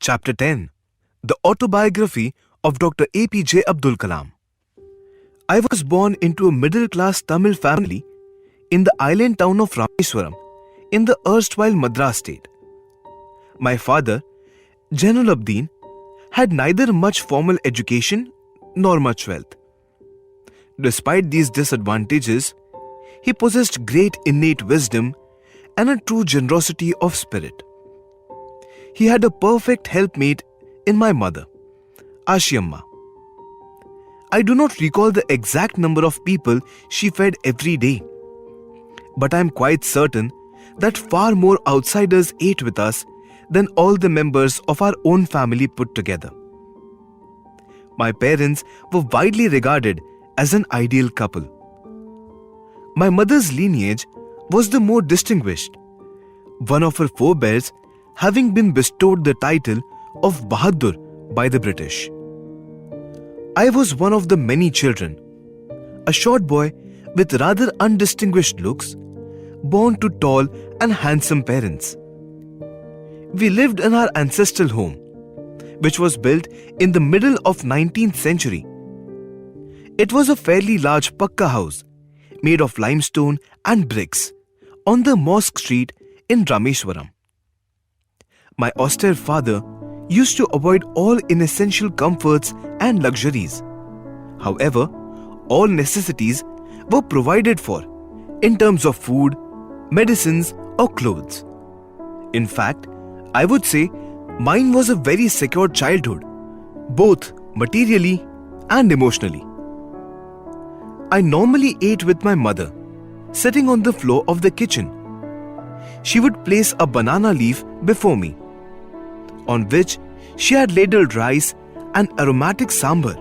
Chapter 10. The Autobiography of Dr. APJ Abdul Kalam. I was born into a middle-class Tamil family in the island town of Rameswaram in the erstwhile Madras state. My father, Abdul, had neither much formal education nor much wealth. Despite these disadvantages, he possessed great innate wisdom and a true generosity of spirit. He had a perfect helpmate in my mother, Ashiamma. I do not recall the exact number of people she fed every day, but I am quite certain that far more outsiders ate with us than all the members of our own family put together. My parents were widely regarded as an ideal couple. My mother's lineage was the more distinguished, one of her forebears having been bestowed the title of Bahadur by the British. I was one of the many children, a short boy with rather undistinguished looks, born to tall and handsome parents. We lived in our ancestral home, which was built in the middle of 19th century. It was a fairly large pakka house made of limestone and bricks on the Mosque Street in Rameswaram. My austere father used to avoid all inessential comforts and luxuries. However, all necessities were provided for in terms of food, medicines or clothes. In fact, I would say mine was a very secure childhood, both materially and emotionally. I normally ate with my mother, sitting on the floor of the kitchen. She would place a banana leaf before me, on which she had ladled rice and aromatic sambar,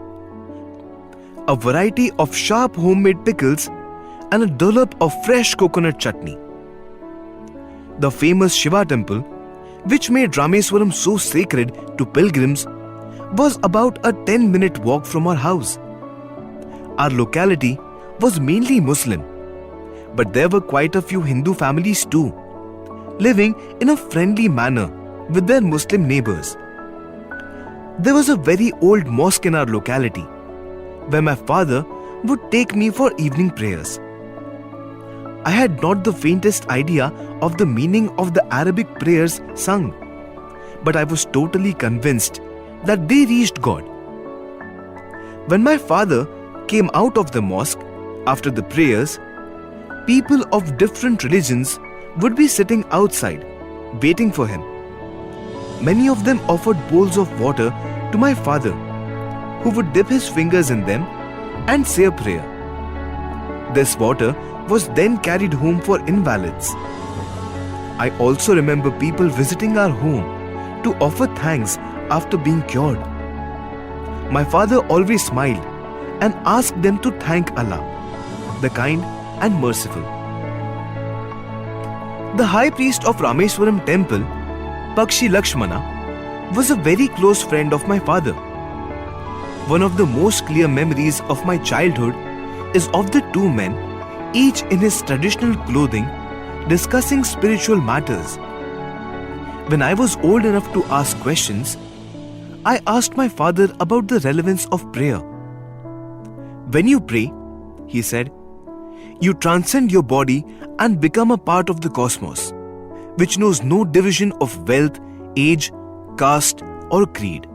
a variety of sharp homemade pickles, and a dollop of fresh coconut chutney. The famous Shiva temple, which made Rameswaram so sacred to pilgrims, was about a 10-minute walk from our house. Our locality was mainly Muslim, but there were quite a few Hindu families too, living in a friendly manner with their Muslim neighbors. There was a very old mosque in our locality, where my father would take me for evening prayers. I had not the faintest idea of the meaning of the Arabic prayers sung, but I was totally convinced that they reached God. When my father came out of the mosque after the prayers, people of different religions would be sitting outside, waiting for him. Many of them offered bowls of water to my father, who would dip his fingers in them and say a prayer. This water was then carried home for invalids. I also remember people visiting our home to offer thanks after being cured. My father always smiled and asked them to thank Allah, the kind and merciful. The high priest of Rameswaram temple, Pakshi Lakshmana, was a very close friend of my father. One of the most clear memories of my childhood is of the two men, each in his traditional clothing, discussing spiritual matters. When I was old enough to ask questions, I asked my father about the relevance of prayer. When you pray, he said, you transcend your body and become a part of the cosmos, which knows no division of wealth, age, caste or creed.